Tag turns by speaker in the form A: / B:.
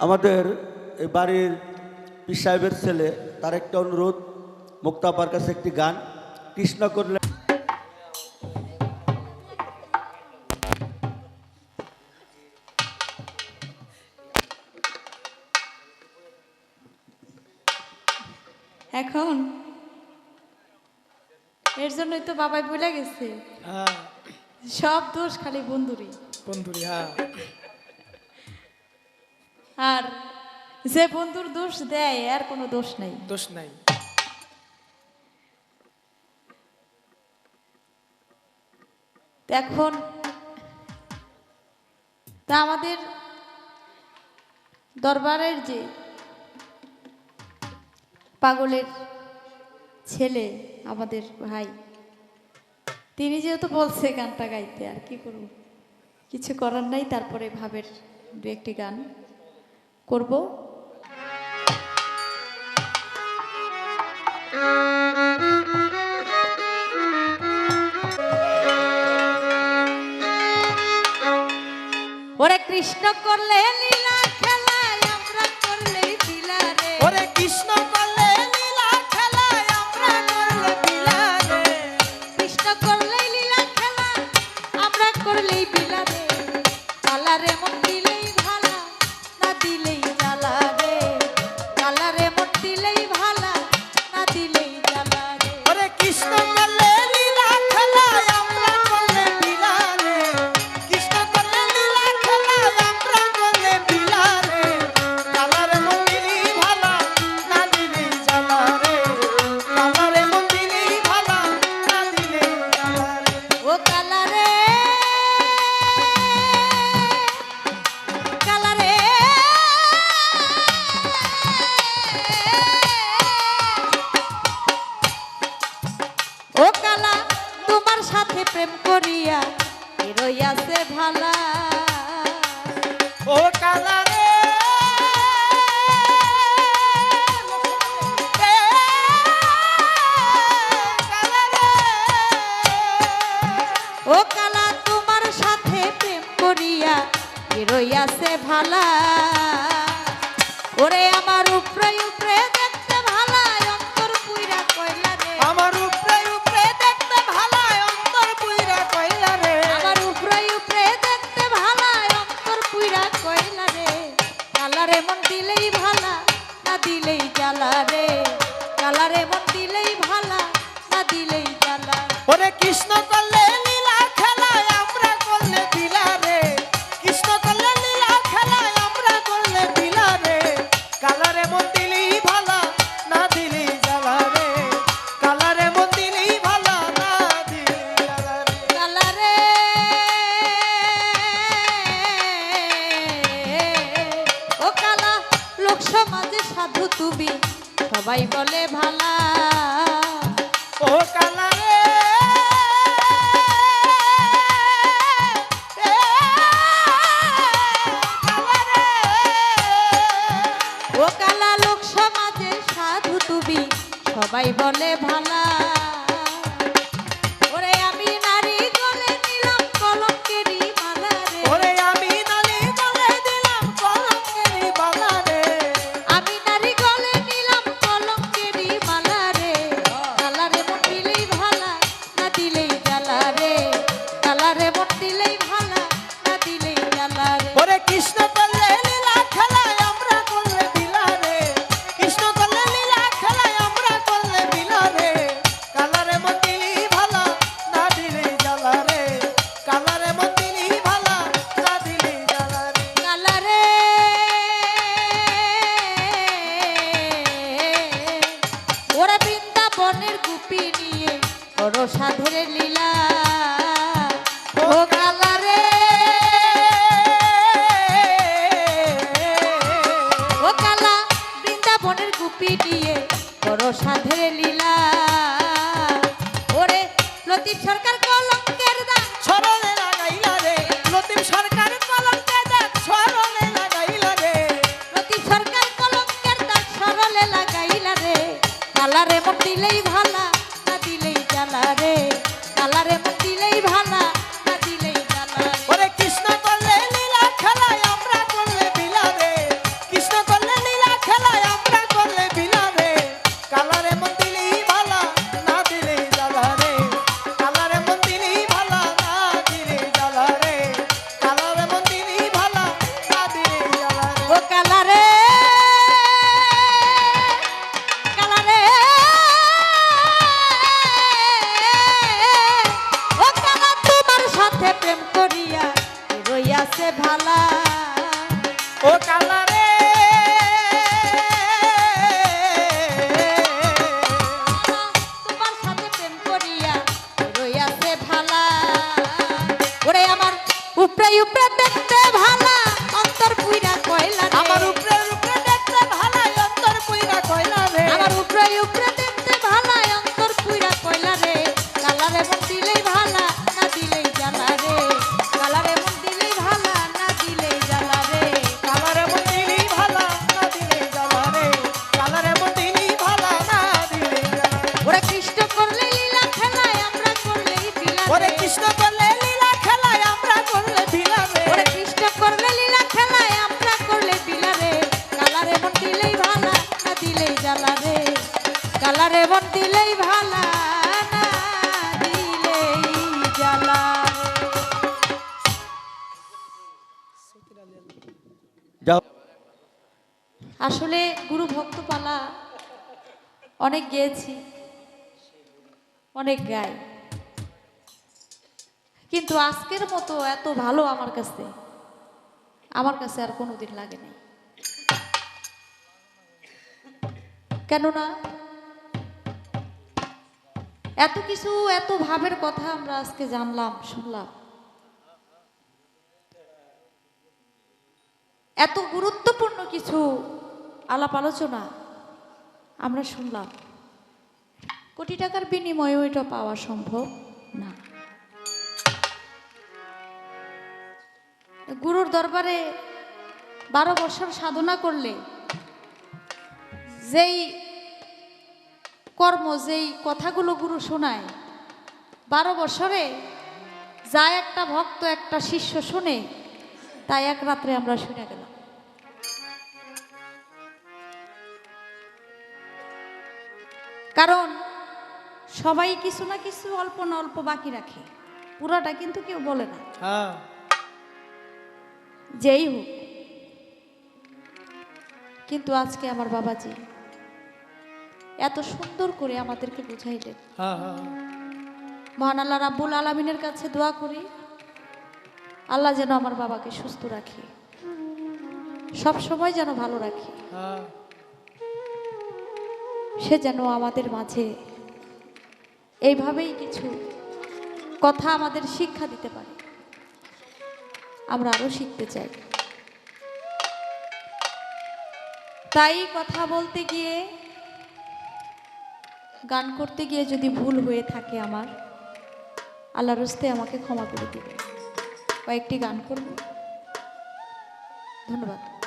A: আমাদের এই বাড়ির পীর সাহেবের ছেলে, তার একটা অনুরোধ, মুক্তাপার কাছে একটি গান কৃষ্ণ করলে।
B: এখন এর জন্যই তো বাবাই ভুলে গেছে, সব দোষ খালি বন্ধুরই।
C: বন্ধুরি হ্যাঁ।
B: আর যে বন্ধুর দোষ দেয় আর কোনো দোষ নাই।
C: দোষ নাই।
B: এখন তা আমাদের দরবারের যে পাগলের ছেলে আমাদের ভাই, তিনি যেহেতু বলছে গানটা গাইতে, আর কি করব, কিছু করার নাই। তারপরে ভাবের দু একটি গান করব। ওরে কৃষ্ণ করলে লীলা খেলায় আমরা করলে লীলা রে।
C: ওরে কৃষ্ণ করলে লীলা খেলায় আমরা করলে লীলা রে।
B: কৃষ্ণ করলে লীলা খেলা আমরা করলেই লীলা রে। কালারে মন দিলেই ভালা, না দিলেই জ্বালা রে। কালারে মন দিলেই ভালা, না দিলেই জ্বালা রে।
C: ওরে কৃষ্ণ করলে লীলা খেলায় আমরা করলে লীলা রে। কৃষ্ণ করলে লীলা খেলায় আমরা করলে লীলা রে। কালারে মন দিলেই ভালা, না দিলেই জ্বালা রে। কালারে মন দিলেই ভালা, না দিলেই জ্বালা রে।
B: ও কালারে কালারে ও কালা, তোমার সাথে প্রেম করিয়া কে রইয়াছে ভালা।
C: ও কালারে
B: ও কালা, তোমার সাথে প্রেম করিয়া কে রইয়াছে ভালা। ওরে আমার উপরে উপরে দেখতে ভালা, অন্তর পুইরা কইলা রে।
C: আমার উপরে উপরে দেখতে ভালা, অন্তর পুইরা কইলা রে।
B: আমার উপরে উপরে দেখতে ভালা, অন্তর পুইরা কইলা রে। কালারে মন দিলেই ভালা, না দিলেই জ্বালা রে। কালারে মন দিলেই ভালা, না দিলেই জ্বালা।
C: ওরে কৃষ্ণ করলে লীলা খেলায় আমরা করলে লীলা রে। কৃষ্ণ করলে লীলা খেলায় আমরা করলে লীলা রে। কালারে মন দিলেই ভালা, না দিলেই জ্বালা রে। কালারে মন দিলেই ভালা, না দিলেই জ্বালা রে।
B: কালারে ও কালা, লোক সমাজে সাধু তুমি সবাই বলে ভালা।
C: ও কালারে
B: ও কালা, লোক সমাজে সাধু তুমি সবাই বলে ভালা। ওরে আমি নারী গলে নিলাম কলঙ্কেরই মালা রে।
C: ওরে আমি নালি গলে দিলাম কলঙ্কেরই বালা রে।
B: আমি নারী গলে নিলাম কলঙ্কেরই মালা রে। কালারে মন দিলেই ভালা, না দিলেই জ্বালা রে। কালারে মন দিলেই ভালা, না দিলেই জ্বালা রে।
C: ওরে কৃষ্ণ করলে লীলা খেলায় আমরা করলে লীলা রে। কৃষ্ণ করলে লীলা খেলায় আমরা করলে লীলা রে।
B: সাথে প্রেম করিয়া রইয়াছে ভালা
C: ও কালারে
B: তোমার সাথে প্রেম করিয়া রইয়াছে ভালা ওরে আমার উপরে উপরে দেখতে ভালা অন্তর পুইরা কয়লা রে।
C: আমার উপরে উপরে দেখতে ভালো অন্তর পুইরা কইলা রে
B: আমার উপরে উপরে দেখতে ভালা অন্তর পুইরা কয়লা রে কালারে মন দিলেই ভালা না দিলেই জ্বালা রে কালারে মন দিলেই ভালা না দিলেই জ্বালা রে
C: কালারে মন্দিরি ভালো না দিলে জ্বালা রে কালারে মন্দিরি ভালো না দিলে জ্বালা রে।
B: ওরে কৃষ্ণ করলে লীলা খেলায় আমরা করলেই বিলা
C: ওরে
B: রে।
C: কৃষ্ণ করলে লীলা খেলায় আমরা করলে ভিলা রে
B: ওরে কৃষ্ণ করলে লীলা খেলায় আমরা করলে বিলা রে কালারে মন দিলেই ভালা না দিলেই জ্বালা রে কালারে মন দিলেই ভালা না দিলেই জ্বালা
A: যাও
B: আসলে গুরু ভক্ত পালা অনেক গেয়েছি অনেক গাই কিন্তু আজকের মতো এত ভালো আমার কাছে আর কোনোদিন লাগে নাই কেননা এত কিছু এত ভাবের কথা আমরা আজকে জানলাম শুনলাম এত গুরুত্বপূর্ণ কিছু আলাপ আলোচনা আমরা শুনলাম কোটি টাকার বিনিময়ে এটা পাওয়া সম্ভব না গুরুর দরবারে 12 বছর সাধনা করলে যেই কর্ম যেই কথাগুলো গুরু শোনায় 12 বছরে যা একটা ভক্ত একটা শিষ্য শুনে তাই এক রাত্রে আমরা শুনে গেলাম কারণ সবাই কিছু না কিছু অল্প না অল্প বাকি রাখে পুরাটা কিন্তু কেউ বলে না
C: হ্যাঁ
B: যেই হোক কিন্তু আজকে আমার বাবাজি এত সুন্দর করে আমাদেরকে বুঝাইলেন
C: হ্যাঁ হ্যাঁ
B: মহান আল্লাহ রাব্বুল আলামিনের কাছে দোয়া করি আল্লাহ যেন আমার বাবাকে সুস্থ রাখে সব সময় যেন ভালো রাখে
C: হ্যাঁ
B: সে যেন আমাদের মাঝে এইভাবেই কিছু কথা আমাদের শিক্ষা দিতে পারে আমরা আরো শিখতে চাই তাই কথা বলতে গিয়ে গান করতে গিয়ে যদি ভুল হয়ে থাকে আমার আল্লাহর হস্তে আমাকে ক্ষমা করে দিবে কয়েকটি গান করব ধন্যবাদ